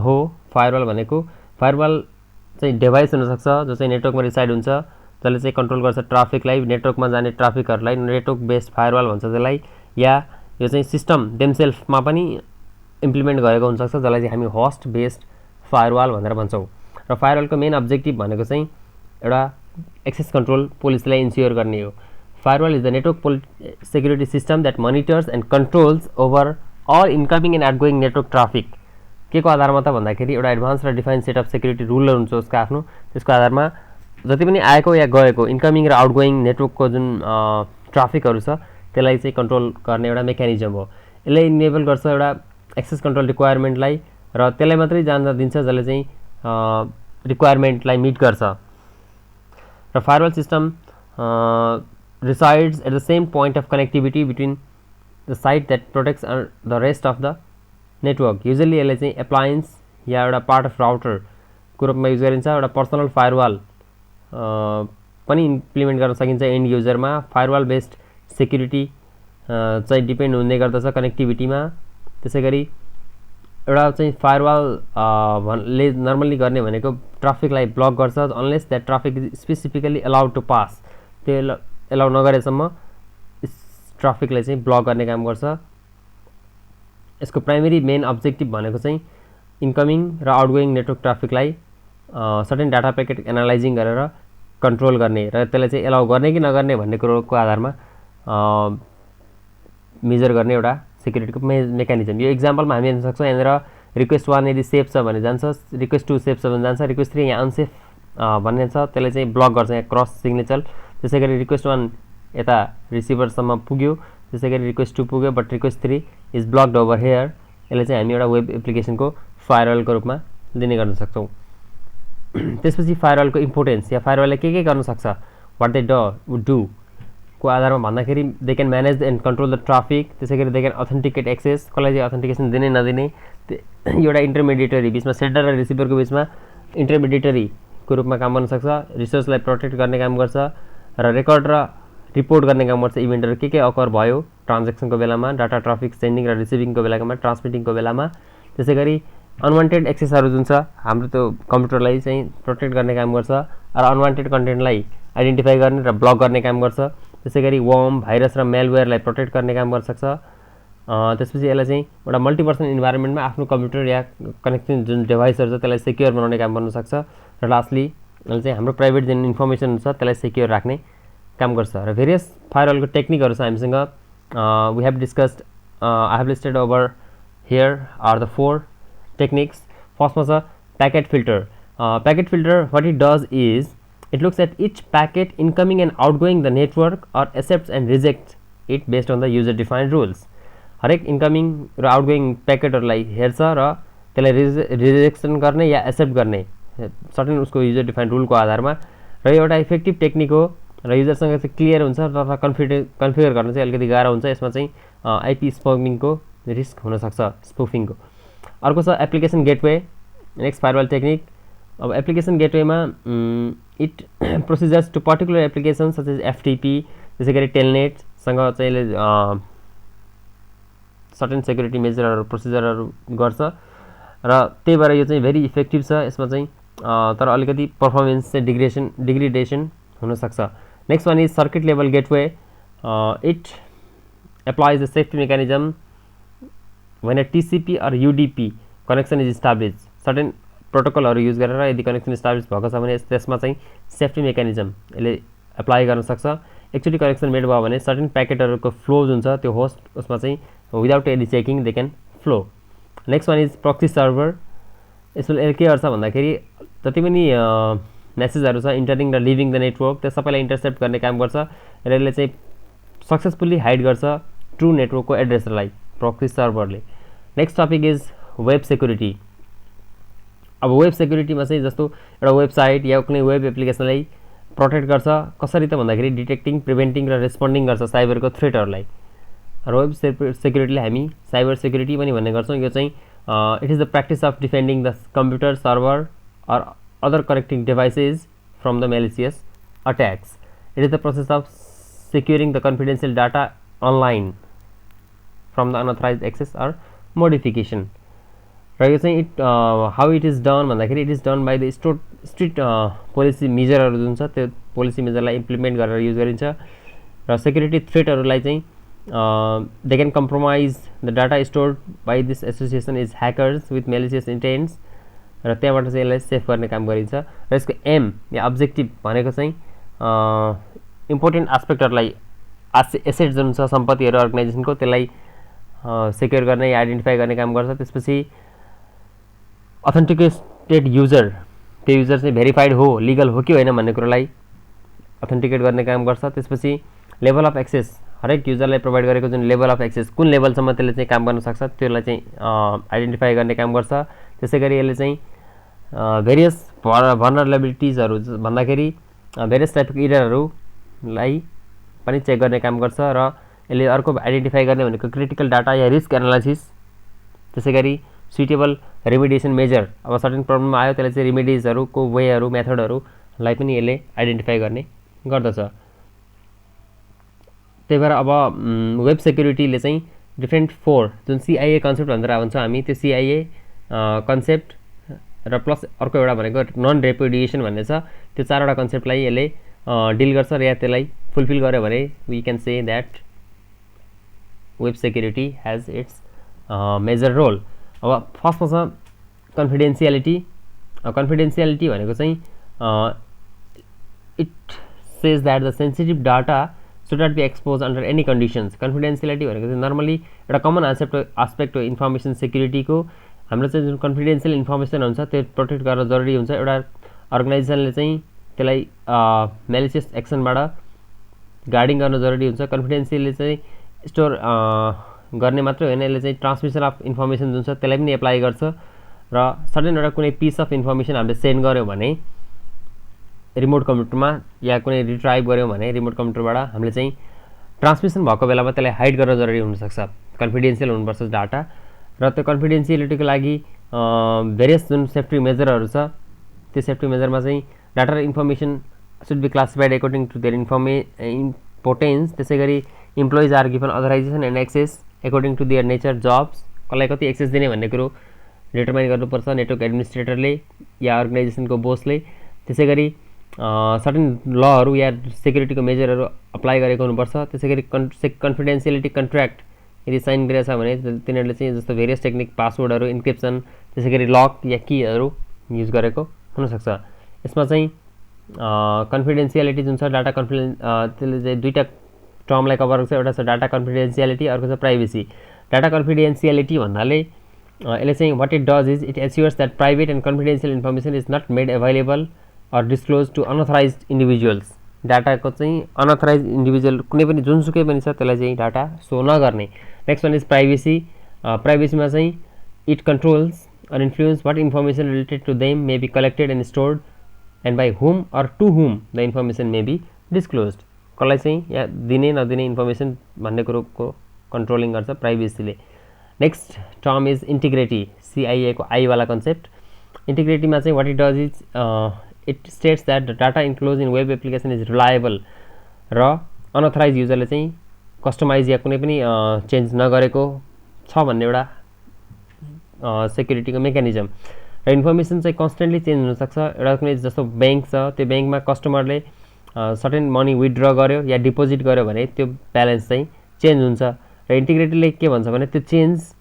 हो फायरवाल भनेको। फायरवाल चाहिँ डिभाइस हुनसक्छ जो चाहिँ नेटवर्कमा रिसाइड हुन्छ, जसले चाहिँ कन्ट्रोल गर्छ ट्राफिकलाई, नेटवर्कमा जाने ट्राफिकहरूलाई नेटवर्क बेस्ड फायरवाल भन्छ त्यसलाई। या यो चाहिँ सिस्टम देमसेल्फमा पनि इम्प्लिमेन्ट गरेको हुनसक्छ जसलाई चाहिँ हामी होस्ट बेस्ड फायरवाल भनेर भन्छौँ। र फायरवालको मेन अब्जेक्टिभ भनेको चाहिँ एउटा एक्सेस कन्ट्रोल पोलिसीलाई इन्स्योर गर्ने हो। Firewall is the network security system that monitors and controls over all incoming and outgoing network traffic. के को आधारमा त भन्दाखेरि एउटा एडभान्स र define set of security ruler हुन्छ उसको आफ्नो, त्यसको आधारमा जति पनि आएको या गएको इन्कमिङ र आउटगोइङ नेटवर्कको जुन ट्राफिकहरू छ त्यसलाई चाहिँ कन्ट्रोल गर्ने एउटा मेकानिजम हो। यसले इनेबल गर्छ एउटा एक्सेस कन्ट्रोल रिक्वायरमेन्टलाई र त्यसलाई मात्रै जान्न दिन्छ जसले चाहिँ रिक्वायरमेन्टलाई मिट गर्छ। र firewall system resides at the same point of connectivity between the site that protects the rest of the network. Usually यसले चाहिँ एप्लायन्स या एउटा पार्ट अफ राउटर को रूपमा युज गरिन्छ। एउटा पर्सनल फायरवाल पनि इम्प्लिमेन्ट गर्न सकिन्छ एन्ड युजरमा। फायरवाल बेस्ड सेक्युरिटी चाहिँ डिपेन्ड हुने गर्दछ कनेक्टिभिटीमा। त्यसै गरी एउटा चाहिँ फायरवालले नर्मल्ली गर्ने भनेको ट्राफिकलाई ब्लक गर्छ unless that traffic is specifically allowed to pass. त्यो एलाउ नगरेसम्म ट्राफिकलाई चाहिँ ब्लक गर्ने काम गर्छ। यसको प्राइमेरी मेन अब्जेक्टिभ भनेको चाहिँ इन्कमिङ र आउटगोइङ नेटवर्क ट्राफिकलाई सर्टेन डाटा प्याकेट एनालाइजिङ गरेर कन्ट्रोल गर्ने र त्यसलाई चाहिँ एलाउ गर्ने कि नगर्ने भन्ने कुरोको आधारमा मेजर गर्ने एउटा सेक्युरिटीको मेकानिजम। यो एक्जाम्पलमा हामी हेर्न सक्छौँ यहाँनिर रिक्वेस्ट 1 यदि सेफ छ भने जान्छ, रिक्वेस्ट 2 सेफ छ भने जान्छ, रिक्वेस्ट 3 यहाँ अनसेफ भन्ने छ त्यसले चाहिँ ब्लक गर्छ यहाँ क्रस सिग्नेचर। त्यसै गरी रिक्वेस्ट 1 यता रिसिभरसम्म पुग्यो, त्यसै गरी रिक्वेस्ट 2 पुग्यो but request 3 is blocked over here. यसले चाहिँ हामी एउटा वेब एप्लिकेसनको फायरवालको रूपमा लिने गर्न सक्छौँ। त्यसपछि फायरवालको इम्पोर्टेन्स या फायरवालले के गर्न सक्छ, वाट दे डु को आधारमा भन्दाखेरि they can manage and control the traffic. त्यसै गरी दे क्यान अथेन्टिकेट एक्सेस, कसलाई चाहिँ अथेन्टिकेसन दिने नदिने, एउटा इन्टरमिडिएटरी बिचमा सेन्डर र रिसिभरको बिचमा इन्टरमिडिएटरीको रूपमा काम गर्न सक्छ। रिसोर्सलाई प्रोटेक्ट गर्ने काम गर्छ र रेकर्ड र रिपोर्ट गर्ने काम गर्छ इभेन्टहरू के अकर भयो ट्रान्जेक्सनको बेलामा, डाटा ट्राफिक सेन्डिङ र रिसिभिङको बेलामा, ट्रान्समिटिङको बेलामा। त्यसै गरी अनवान्टेड एक्सेसहरू जुन छ हाम्रो त्यो कम्प्युटरलाई चाहिँ प्रोटेक्ट गर्ने काम गर्छ र अनवान्टेड कन्टेन्टलाई आइडेन्टिफाई गर्ने र ब्लक गर्ने काम गर्छ। त्यसै गरी वर्म, भाइरस र मेलवेयरलाई प्रोटेक्ट गर्ने काम गर्न सक्छ त्यसपछि यसलाई चाहिँ एउटा मल्टिपर्सन इन्भाइरोमेन्टमा आफ्नो कम्प्युटर या कनेक्सन जुन डिभाइसहरू छ त्यसलाई सेक्योर बनाउने काम गर्न सक्छ र लास्टली यसले चाहिँ हाम्रो प्राइभेट जुन इन्फर्मेसन छ त्यसलाई सेक्योर राख्ने काम गर्छ र भेरियस फायरवलको टेक्निकहरू छ हामीसँग we have discussed I have listed over here are the 4 techniques फर्स्टमा छ packet filter packet filter what it does is it looks at each packet incoming and outgoing the network or accepts and reject it based on the user defined rules हरेक इन्कमिङ र आउटगोइङ प्याकेटहरूलाई हेर्छ र त्यसलाई रिजेक्सन गर्ने या एक्सेप्ट गर्ने सर्टेन उसको युजर डिफाइन्ड रुलको आधारमा र एउटा इफेक्टिभ टेक्निक हो र युजरसँग चाहिँ क्लियर हुन्छ र कन्फिगर गर्न चाहिँ अलिकति गाह्रो हुन्छ यसमा चाहिँ आइपी स्पमिङको रिस्क हुनसक्छ स्पुफिङको अर्को छ application gateway next firewall technique अब एप्लिकेसन गेटवेमा it procedures to particular application such as FTP त्यसै गरी टेलनेटसँग चाहिँ यसले सर्टेन सेक्युरिटी मेजरहरू प्रोसिजरहरू गर्छ र त्यही भएर यो चाहिँ भेरी इफेक्टिभ छ यसमा चाहिँ तर अलिकति पर्फर्मेन्स चाहिँ डिग्रेडेसन हुनसक्छ next one is circuit level gateway it applies the safety mechanism when a TCP or UDP connection is established certain प्रोटोकलहरू युज गरेर यदि कनेक्सन इस्टाब्लिस भएको छ भने त्यसमा चाहिँ सेफ्टी मेकानिजम यसले एप्लाई गर्न सक्छ एकचोटि कनेक्सन मेड भयो भने सर्टेन प्याकेटहरूको फ्लो जुन छ त्यो होस्ट उसमा चाहिँ without any checking they can flow next one is proxy server यसले के गर्छ भन्दाखेरि जति पनि मेसेजहरू छ इन्टरिङ र लिभिङ द नेटवर्क त्यो सबैलाई इन्टरसेप्ट गर्ने काम गर्छ र यसले चाहिँ सक्सेसफुल्ली हाइड गर्छ ट्रु नेटवर्कको एड्रेसलाई प्रक्सी सर्भरले next topic is web security अब वेब सेक्युरिटीमा चाहिँ जस्तो एउटा वेबसाइट या कुनै वेब एप्लिकेसनलाई प्रोटेक्ट गर्छ कसरी त भन्दाखेरि डिटेक्टिङ प्रिभेन्टिङ र रेस्पोन्डिङ गर्छ साइबरको थ्रेटहरूलाई र वेब सेक्युरिटीले हामी साइबर सेक्युरिटी पनि भन्ने गर्छौँ यो चाहिँ it is the practice of defending the computer server or other connecting devices from the malicious attacks it is the process of securing the confidential data online from the unauthorize access or modification र यो चाहिँ हाउ इट इज डन भन्दाखेरि it is done by the strict policy मेजरहरू जुन छ त्यो पोलिसी मेजरलाई इम्प्लिमेन्ट गरेर युज गरिन्छ र सेक्युरिटी थ्रेटहरूलाई चाहिँ they can compromise the data stored by this association is hackers with malicious intents र त्यहाँबाट चाहिँ यसलाई सेभ गर्ने काम गरिन्छ र यसको एम या अब्जेक्टिभ भनेको चाहिँ इम्पोर्टेन्ट एस्पेक्टहरूलाई एसेट जुन छ सम्पत्तिहरू अर्गनाइजेसनको त्यसलाई सेक्योर गर्ने या आइडेन्टिफाई गर्ने काम गर्छ त्यसपछि अथेन्टिकेटेड युजर त्यो युजर चाहिँ भेरिफाइड हो लिगल हो कि होइन भन्ने कुरोलाई अथेन्टिकेट गर्ने काम गर्छ त्यसपछि लेभल अफ एक्सेस हरेक युजरलाई प्रोभाइड गरेको जुन लेभल अफ एक्सेस कुन लेभलसम्म त्यसले चाहिँ काम गर्न सक्छ त्यसलाई चाहिँ आइडेन्टिफाई गर्ने काम गर्छ त्यसै गरी यसले चाहिँ भेरियस भनरेबिलिटिजहरू भन्दाखेरि भेरियस टाइपको इररहरूलाई पनि चेक गर्ने काम गर्छ र यसले अर्को आइडेन्टिफाई गर्ने भनेको क्रिटिकल डाटा या रिस्क एनालाइसिस त्यसै गरी सुइटेबल रेमिडिएसन मेजर अब सर्टेन प्रब्लम आयो त्यसले चाहिँ रेमिडिजहरूको वेहरू मेथडहरूलाई पनि यसले आइडेन्टिफाई गर्ने गर्दछ त्यही भएर अब वेब सेक्युरिटीले चाहिँ डिफ्रेन्ट 4 जुन सिआइए कन्सेप्ट भनेर भन्छ हामी त्यो सिआइए कन्सेप्ट र प्लस अर्को एउटा भनेको नन रेपुडिएसन भन्ने छ त्यो 4वटा कन्सेप्टलाई यसले डिल गर्छ र या त्यसलाई फुलफिल गर्यो भने we can say that web security has its major role अब फर्स्टमा छ कन्फिडेन्सियालिटी कन्फिडेन्सियालिटी भनेको चाहिँ it says that the sensitive data should not be expose under any conditions confidentiality भनेको चाहिँ नर्मली एउटा कमन आस्पेक्ट हो इन्फर्मेसन सेक्युरिटीको हाम्रो चाहिँ जुन कन्फिडेन्सियल इन्फर्मेसन हुन्छ त्यो प्रोटेक्ट गर्न जरुरी हुन्छ एउटा अर्गनाइजेसनले चाहिँ त्यसलाई मेलिसियस एक्सनबाट गार्डिङ गर्न जरुरी हुन्छ कन्फिडेन्सियलले चाहिँ स्टोर गर्ने मात्रै होइन यसले चाहिँ ट्रान्समिसन अफ इन्फर्मेसन जुन छ त्यसलाई पनि एप्लाई गर्छ र सर्टेन एउटा कुनै पिस अफ इन्फर्मेसन हामीले सेन्ड गऱ्यौँ भने रिमोट कम्प्युटरमा या कुनै रिट्राइभ गऱ्यौँ भने रिमोट कम्प्युटरबाट हामीले चाहिँ ट्रान्समिसन भएको बेलामा त्यसलाई हाइड गर्न जरुरी हुनसक्छ कन्फिडेन्सियल हुनुपर्छ डाटा र त्यो कन्फिडेन्सियलिटीको लागि भेरियस जुन सेफ्टी मेजरहरू छ त्यो सेफ्टी मेजरमा चाहिँ डाटा र information should be classified according to their importance त्यसै गरी employees are given authorization and access according to their nature jobs कसलाई कति एक्सेस दिने भन्ने कुरो डिटरमाइन गर्नुपर्छ नेटवर्क एडमिनिस्ट्रेटरले या अर्गनाइजेसनको बोसले त्यसै गरी सर्टेन लहरू या सेक्युरिटीको मेजरहरू अप्लाई गरेको हुनुपर्छ त्यसै गरी कन्फिडेन्सियलिटी कन्ट्र्याक्ट यदि साइन गरेको छ भने तिनीहरूले चाहिँ जस्तो भेरियस टेक्निक पासवर्डहरू इन्क्रिप्सन त्यसै गरी लक या कीहरू युज गरेको हुनसक्छ। यसमा चाहिँ कन्फिडेन्सियालिटी जुन छ डाटा त्यसले चाहिँ दुईवटा टर्मलाई कभर गर्छ। एउटा छ डाटा कन्फिडेन्सियालिटी, अर्को छ प्राइभेसी। डाटा कन्फिडेन्सियालिटी भन्नाले यसले चाहिँ what it does is it assures that private and confidential information is not made available or disclose to unauthorized individuals. डाटाको चाहिँ अनअथराइज इन्डिभिजुअल कुनै पनि जुनसुकै पनि छ त्यसलाई चाहिँ डाटा सो नगर्ने। Next one is privacy. प्राइभेसीमा चाहिँ it controls or influence what information related to them may be collected and stored and by whom or to whom the information may be disclosed. कसलाई चाहिँ या दिने नदिने इन्फर्मेसन भन्ने कुरोको कन्ट्रोलिङ गर्छ प्राइभेसीले। Next term is integrity, CIA को आईवाला कन्सेप्ट। इन्टिग्रिटीमा चाहिँ what it does is it states that the data enclose in web application is reliable र अनअथराइज युजरले चाहिँ कस्टमाइज या कुनै पनि चेन्ज नगरेको छ भन्ने एउटा सेक्युरिटीको मेकानिजम। र इन्फर्मेसन चाहिँ कन्स्टेन्टली चेन्ज हुनसक्छ। एउटा कुनै जस्तो ब्याङ्क छ, त्यो ब्याङ्कमा कस्टमरले सर्टेन मनी विथड्र गर्यो या डिपोजिट गर्यो भने त्यो ब्यालेन्स चाहिँ चेन्ज हुन्छ। र इन्टिग्रिटीले के भन्छ भने त्यो change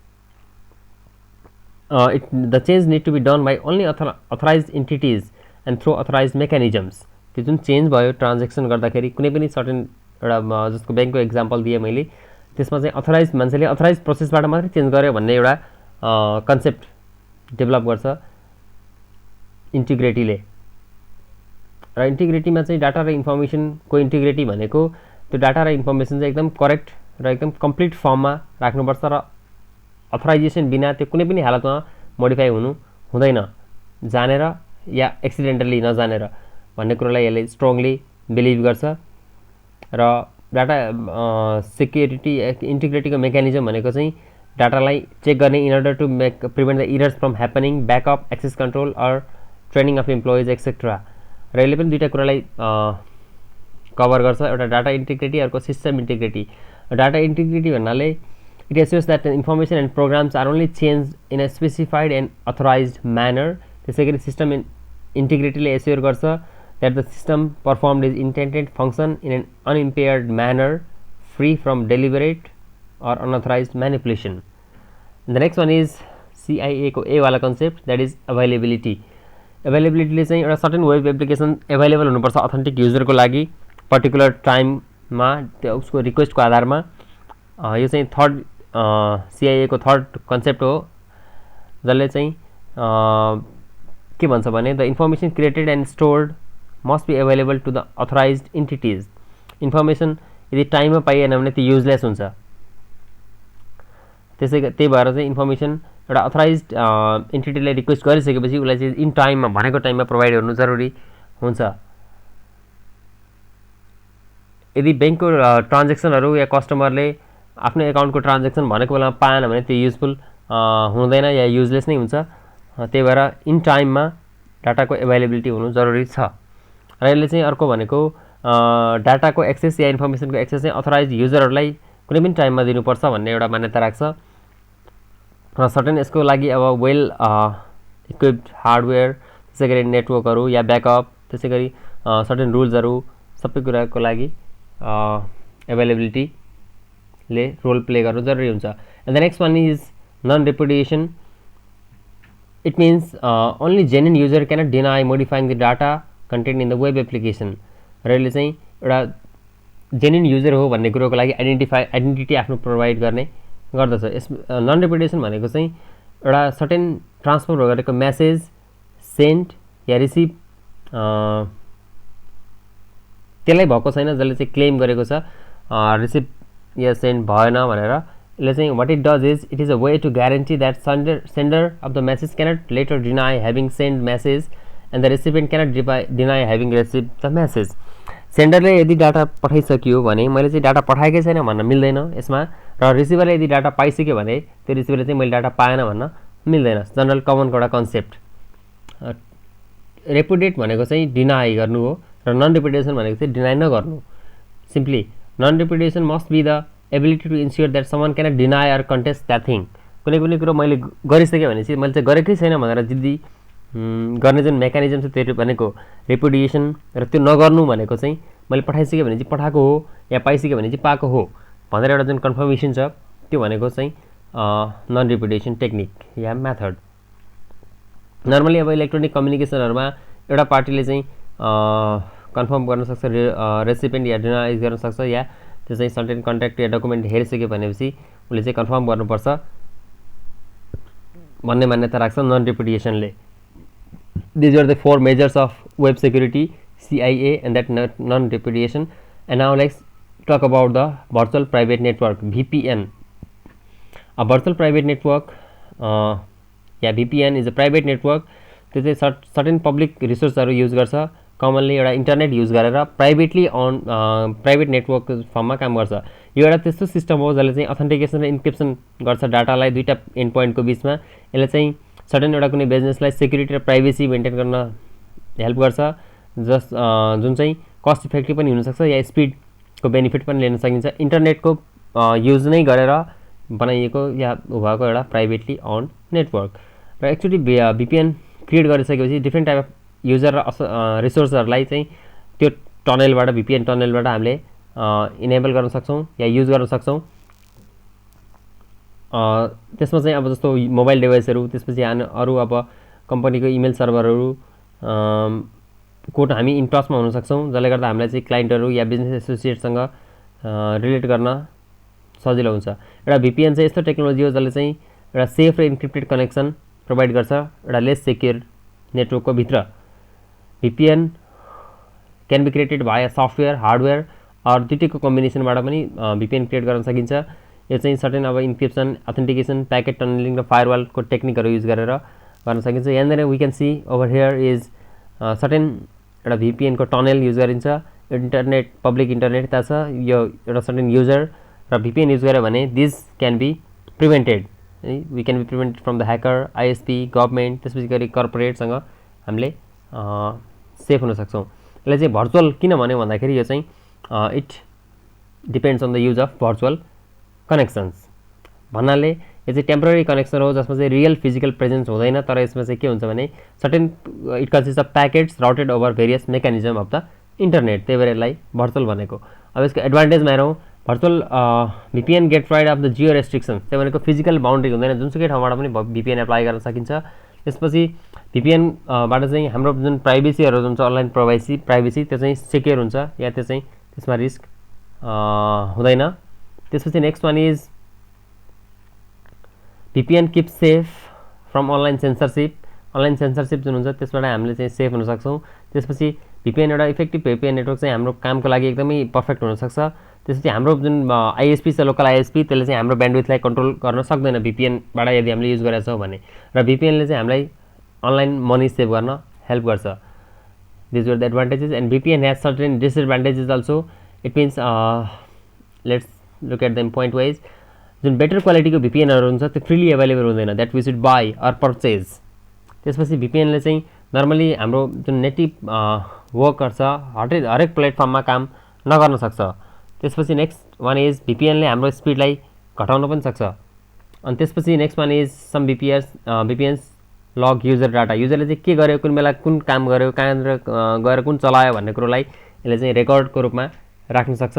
the change need to be done by only authorize entities and through authorize mechanisms. त्यो जुन चेन्ज भयो ट्रान्जेक्सन गर्दाखेरि कुनै पनि सर्टेन एउटा जसको ब्याङ्कको एक्जाम्पल दिएँ मैले, त्यसमा चाहिँ अथराइज मान्छेले अथराइज प्रोसेसबाट मात्रै चेन्ज गर्यो भन्ने एउटा कन्सेप्ट डेभलप गर्छ इन्टिग्रिटीले। र इन्टिग्रिटीमा चाहिँ डाटा र इन्फर्मेसनको इन्टिग्रिटी भनेको त्यो डाटा र इन्फर्मेसन चाहिँ एकदम करेक्ट र एकदम कम्प्लिट फर्ममा राख्नुपर्छ र अथराइजेसन बिना त्यो कुनै पनि हालतमा मोडिफाई हुनु हुँदैन, जानेर या एक्सिडेन्टली नजानेर भन्ने कुरोलाई यसले स्ट्रङली बिलिभ गर्छ। र डाटा सेक्युरिटी इन्टिग्रिटीको मेकानिजम भनेको चाहिँ डाटालाई चेक गर्ने in order to prevent the errors from happening, backup, access control or training of employees etcetera. र यसले पनि दुईवटा कुरालाई कभर गर्छ, एउटा डाटा इन्टिग्रिटी, अर्को सिस्टम इन्टिग्रिटी। डाटा इन्टिग्रिटी भन्नाले it assures that information and programs are only change in a specified and authorized manner. त्यसै गरी सिस्टम इन्टिग्रिटीले एस्योर गर्छ that the system performed is intended function in an अनइम्पेयर्ड manner free from deliberate or unauthorized manipulation. The next one is CIA को A वाला कन्सेप्ट, द्याट इज अभाइलेबिलिटी। अभाइलेबिलिटीले चाहिँ एउटा सर्टेन वेब एप्लिकेसन एभाइलेबल हुनुपर्छ अथेन्टिक युजरको लागि पर्टिकुलर टाइममा, त्यो उसको रिक्वेस्टको आधारमा। यो चाहिँ थर्ड CIA को थर्ड कन्सेप्ट हो, जसले चाहिँ के भन्छ भने the information created and stored must be available to the authorized entities. Information यदि टाइममा पाइएन भने त्यो युजलेस हुन्छ। त्यही भएर चाहिँ इन्फर्मेसन एउटा अथराइज्ड इन्टिटीलाई रिक्वेस्ट गरिसकेपछि उसलाई चाहिँ इन टाइममा भनेको टाइममा प्रोभाइड गर्नु जरुरी हुन्छ। यदि ब्याङ्कको ट्रान्जेक्सनहरू या कस्टमरले आफ्नो एकाउन्टको ट्रान्जेक्सन भनेको बेलामा पाएन भने त्यो युजफुल हुँदैन या युजलेस नै हुन्छ। त्यही भएर इन टाइममा डाटाको एभाइलेबिलिटी हुनु जरुरी छ। र यसले चाहिँ अर्को भनेको डाटाको एक्सेस या इन्फर्मेसनको एक्सेस चाहिँ अथराइज्ड युजरहरूलाई कुनै पनि टाइममा दिनुपर्छ भन्ने एउटा मान्यता राख्छ। र सर्टेन यसको लागि अब वेल इक्विप्ड हार्डवेयर, त्यसै गरी नेटवर्कहरू या ब्याकअप, त्यसै गरी सर्टेन रुल्सहरू सबै कुराको लागि एभाइलेबिलिटीले रोल प्ले गर्नु जरुरी हुन्छ। And the next one is non repudiation. It means only genuine user cannot deny modifying the data content in the web application. र यसले चाहिँ एउटा जेन्युन युजर हो भन्ने कुरोको लागि आइडेन्टिटी आफ्नो प्रोभाइड गर्ने गर्दछ। यस नन रेपुडिएसन भनेको चाहिँ एउटा सर्टेन ट्रान्सफर गरेको मेसेज सेन्ड या रिसिभ त्यसलाई भएको छैन, जसले चाहिँ क्लेम गरेको छ रिसिभ या सेन्ड भएन भनेर। यसले चाहिँ what it does is it is a way to guarantee that sender of the message cannot later deny having send message and the recipient cannot deny having receive the message. सेन्डरले यदि डाटा पठाइसक्यो भने मैले चाहिँ डाटा पठाएकै छैन भन्न मिल्दैन यसमा, र रिसिभरले यदि डाटा पाइसक्यो भने त्यो रिसिभरले चाहिँ मैले डाटा पाएन भन्न मिल्दैन। जनरल कमनको एउटा कन्सेप्ट। रेपुडिएट भनेको चाहिँ डिनाई गर्नु हो र नन रेपुडिएसन भनेको चाहिँ डिनाई नगर्नु। Simply non repudiation must be the ability to ensure that someone cannot deny or contest that thing. कुनै पनि कुरो मैले गरिसकेँ भने चाहिँ मैले चाहिँ गरेकै छैन भनेर जिद्दी गर्ने जुन मेकानिजम छ त्यो भनेको रेपुडिएसन। र त्यो नगर्नु भनेको चाहिँ मैले पठाइसकेँ भने चाहिँ पठाएको हो या पाइसकेँ भने चाहिँ पाएको हो भनेर एउटा जुन कन्फर्मेसन छ त्यो भनेको चाहिँ नन रिपिटेसन टेक्निक या मेथड। नर्मली अब इलेक्ट्रोनिक कम्युनिकेसनहरुमा एउटा पार्टीले चाहिँ कन्फर्म गर्न सक्छ, रेसिपिएन्ट या डिनाइज गर्न सक्छ, या त्यो चाहिँ सर्टेन कन्ट्र्याक्ट या डकुमेन्ट हेरिसके भनेपछि उसले चाहिँ कन्फर्म गर्नुपर्छ भन्ने मान्यता राख्छ non रिपिटेसनले। These are the 4 measures of web security, CIA, and that non-repudiation. And now let's talk about the virtual private network, VPN. A virtual private network, VPN is a private network. त्यो चाहिँ certain public resourceहरु युज गर्छ, कमनली एउटा इन्टरनेट युज गरेर प्राइभेटली अन प्राइभेट नेटवर्क फर्ममा काम गर्छ। यो एउटा त्यस्तो सिस्टम हो जसले चाहिँ अथेन्टिकेसन र इन्क्रिप्सन गर्छ डाटालाई दुईटा एन्ड पोइन्टको बीचमा। यसले चाहिँ सर्टेन एउटा कुनै बिजनेसलाई सेक्युरिटी र प्राइभेसी मेन्टेन गर्न हेल्प गर्छ, जुन चाहिँ कस्ट इफेक्टिभ पनि हुनसक्छ या स्पिडको बेनिफिट पनि लिन सकिन्छ। इन्टरनेटको युज नै गरेर बनाइएको या भएको एउटा प्राइभेटली अन नेटवर्क। र एक्चुअली VPN क्रिएट गरिसकेपछि डिफ्रेन्ट टाइप अफ युजर र रिसोर्सहरूलाई चाहिँ त्यो टनलबाट VPN टनलबाट हामीले इनेबल गर्न सक्छौँ या युज गर्न सक्छौँ। त्यसमा चाहिँ अब जस्तो मोबाइल डिभाइसहरू, त्यसपछि अरू अब कम्पनीको इमेल सर्भरहरू कोड हामी इन टचमा हुन सक्छौँ, जसले गर्दा हामीलाई चाहिँ क्लाइन्टहरू या बिजनेस एसोसिएटसँग रिलेट गर्न सजिलो हुन्छ। एउटा VPN चाहिँ यस्तो टेक्नोलोजी हो जसले चाहिँ एउटा सेफ र इन्क्रिप्टेड कनेक्सन प्रोभाइड गर्छ एउटा लेस सेक्योर नेटवर्कको भित्र। VPN can be created via software, hardware or दुईटैको कम्बिनेसनबाट पनि VPN क्रिएट गर्न सकिन्छ। यो चाहिँ सर्टेन अब इन्क्रिप्सन, अथेन्टिकेसन, प्याकेट टनलिङ र फायरवलको टेक्निकहरू युज गरेर गर्न सकिन्छ। यहाँनिर we can see over here is certain एउटा VPN को टनल युज गरिन्छ। इन्टरनेट, पब्लिक इन्टरनेट त छ, यो एउटा सर्टेन युजर र VPN युज गर्यो भने this can be prevented, we can be prevented from the hacker, ISP, government, त्यसपछि गरी कर्पोरेटसँग हामीले सेफ हुन सक्छौँ। यसलाई चाहिँ भर्चुअल किन भन्यो भन्दाखेरि यो चाहिँ it depends on the use of virtual connections भन्नाले यो चाहिँ टेम्पररी कनेक्सन हो जसमा चाहिँ रियल फिजिकल प्रेजेन्स हुँदैन, तर यसमा चाहिँ के हुन्छ भने certain it consist of packets routed over various mechanism of the internet, त्यही भएर यसलाई भर्चुअल भनेको। अब यसको एडभान्टेजमा हेरौँ, virtual VPN get ride of the geo restrictions, त्यो भनेको फिजिकल बााउन्ड्री हुँदैन, जुनसुकै ठाउँबाट पनि VPN एप्लाई गर्न सकिन्छ। त्यसपछि VPN बाट चाहिँ हाम्रो जुन प्राइभेसीहरू जुन छ, अनलाइन प्राइभेसी त्यो चाहिँ सेक्योर हुन्छ या त्यो चाहिँ त्यसमा रिस्क हुँदैन। त्यसपछि next one is VPN keep safe from online censorship. Online censorship जुन हुन्छ त्यसबाट हामीले चाहिँ सेफ हुन सक्छौँ। त्यसपछि VPN एउटा इफेक्टिभ VPN नेटवर्क चाहिँ हाम्रो कामको लागि एकदमै पर्फेक्ट हुनसक्छ। त्यसपछि हाम्रो जुन ISP छ, लोकल ISP, त्यसले चाहिँ हाम्रो ब्यान्डविथलाई कन्ट्रोल गर्न सक्दैन VPN बाट यदि हामीले युज गरेका छौँ भने, र VPN ले चाहिँ हामीलाई अनलाइन मनी सेभ गर्न हेल्प गर्छ। This were the advantages and VPN has certain disadvantages also. It means let's look at them point wise. जुन बेटर क्वालिटीको VPNहरू हुन्छ त्यो फ्रीली एभाइलेबल हुँदैन, that we should buy or purchase. त्यसपछि VPN ले चाहिँ नर्मली हाम्रो जुन नेटिभ वर्कर छ हरेक प्लेटफर्ममा काम नगर्न सक्छ। त्यसपछि नेक्स्ट वान इज VPN ले हाम्रो स्पिडलाई घटाउन पनि सक्छ। अनि त्यसपछि next one is some VPNs log user data, युजरले चाहिँ के गर्यो, कुन बेला कुन काम गर्यो, कहाँ गएर कुन चलायो भन्ने कुरोलाई यसले चाहिँ रेकर्डको रूपमा राख्न सक्छ।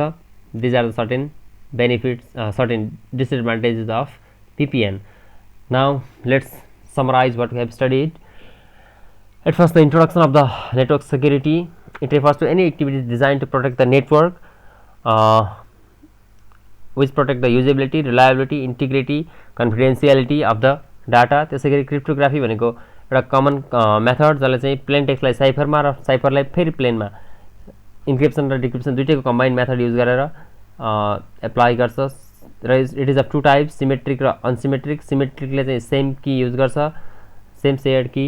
These are the certain benefits, certain disadvantages of VPN. Now let's summarize what we have studied. At first, the introduction of the network security. It refers to any activities designed to protect the network, which protect the usability, reliability, integrity, confidentiality of the data. त्यसै गरी क्रिप्टोग्राफी भनेको एउटा कमन मेथड जसले चाहिँ प्लेन टेक्स्टलाई साइफरमा र साइफरलाई फेरि प्लेनमा इन्क्रिप्सन र डिक्रिप्सन दुईटैको कम्बाइन्ड मेथड युज गरेर एप्लाई गर्छ। र it is of two types, symmetric र अनसिमेट्रिक। सिमेट्रिकले चाहिँ सेम की युज गर्छ, सेम सेयर्ड की,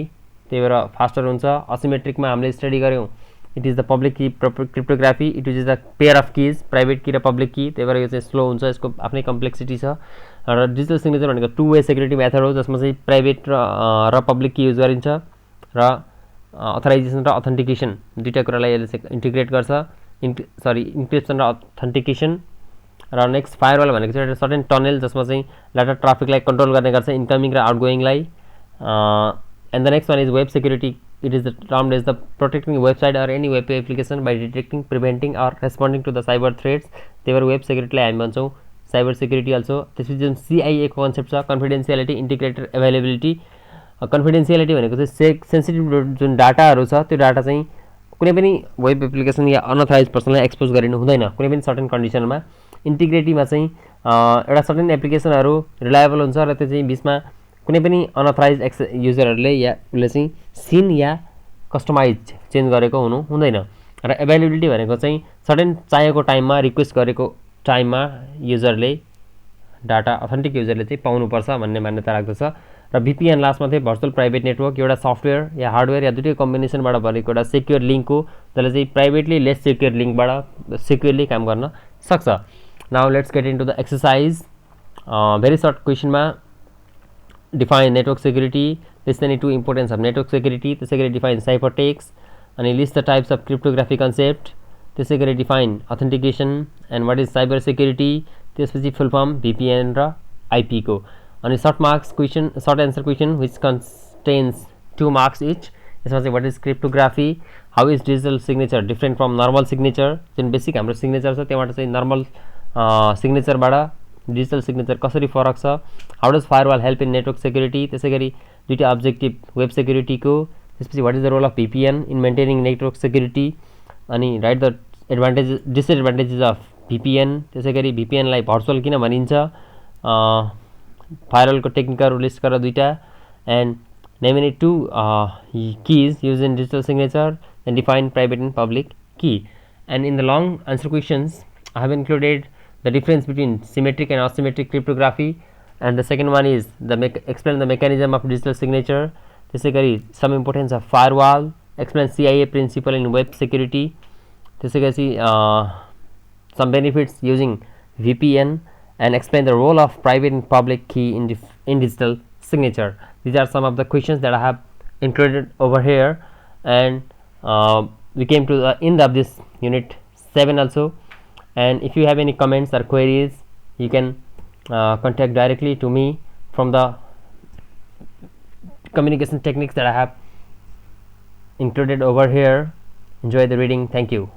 त्यही भएर फास्टर हुन्छ। असिमेट्रिकमा हामीले स्टडी गऱ्यौँ, it is the public key cryptography, it is the pair of keys, private key र पब्लिक की, त्यही भएर यो चाहिँ स्लो हुन्छ, यसको आफ्नै कम्प्लेक्सिटी छ। र डिजिटल सिग्नेचर भनेको टू वे सेक्युरिटी मेथड हो जसमा चाहिँ प्राइभेट र पब्लिक की युज गरिन्छ र अथराइजेसन र अथेन्टिकेसन दुईटा कुरालाई यसले चाहिँ इन्टिग्रेट गर्छ। इन्क्रिप्सन र अथेन्टिकेसन। र नेक्स्ट फायरवल भनेको चाहिँ एउटा सर्टेन टनल जसमा चाहिँ डाटा ट्राफिकलाई कन्ट्रोल गर्ने गर्छ, इन्कमिङ र आउटगोइङलाई। And the next one is web security. It is the term is the protecting website or any web application by detecting, preventing or responding to the cyber threats. त्यही भएर वेब सेक्युरिटीलाई हामी भन्छौँ साइबर सिक्युरिटी अल्सो। त्यसपछि जुन CIA को कन्सेप्ट छ कन्फिडेन्सियालिटी इन्टिग्रेटेड एभाइलेबिलिटी। कन्फिडेन्सियालिटी भनेको चाहिँ सेन्सिटिभ जुन डाटाहरू छ त्यो डाटा चाहिँ कुनै पनि वेब एप्लिकेसन या अनअथराइज पर्सनलाई एक्सपोज गरिनु हुँदैन कुनै पनि सर्टेन कन्डिसनमा। इन्टिग्रिटीमा चाहिँ एउटा सर्टेन एप्लिकेसनहरू रिलायबल हुन्छ र त्यो चाहिँ बिचमा कुनै पनि अनअथराइज युजरहरूले या उसले चाहिँ सिन या कस्टमाइज चेन्ज गरेको हुनु हुँदैन। र एभाइलेबिलिटी भनेको चाहिँ सर्टेन चाहिएको टाइममा रिक्वेस्ट गरेको टाइममा युजरले डाटा अथेन्टिक युजरले चाहिँ पाउनुपर्छ भन्ने मान्यता राख्दछ। र VPN लास्टमा चाहिँ भर्चुअल प्राइभेट नेटवर्क एउटा सफ्टवेयर या हार्डवेयर या दुईटै कम्बिनेसनबाट बनेको एउटा सेक्योर लिङ्क हो जसले चाहिँ प्राइभेटली लेस सेक्योर लिङ्कबाट सेक्योरली काम गर्न सक्छ। Now let's get into the exercise. Very short क्वेसनमा define network security, list any two importance of network security, त्यसै गरी डिफाइन साइफर टेक्स्ट अनि list the types of cryptography concept, त्यसै गरी define authentication and what is cyber security, त्यसपछि फुल फर्म VPN र IP को। अनि short marks question, short answer question which contains 2 marks each. यसमा चाहिँ what is cryptography, how is digital signature different from normal signature, जुन बेसिक हाम्रो सिग्नेचर छ त्यहाँबाट चाहिँ नर्मल सिग्नेचरबाट डिजिटल सिग्नेचर कसरी फरक छ, how does firewall help in network security, त्यसै गरी दुईवटा अब्जेक्टिभ वेब सेक्युरिटीको, त्यसपछि what is the role of VPN in maintaining network security, अनि write the advantages disadvantages of VPN, त्यसै गरी VPN लाई भर्चुअल किन भनिन्छ, फायरवालको टेक्निकहरू लिस्ट गरेर दुईवटा, and name any 2 keys used in digital signature and define private and public key. And in the long answer questions I have included the difference between symmetric and asymmetric cryptography, and the second one is explain the mechanism of digital signature, त्यसै गरी some importance of firewall, explain CIA principle in web security, त्यसै गरी some benefits using VPN, and explain the role of private and public key in digital signature. These are some of the questions that I have included over here, and we came to the end of this unit 7 also. And if you have any comments or queries, you can contact directly to me from the communication techniques that I have included over here. Enjoy the reading. Thank you.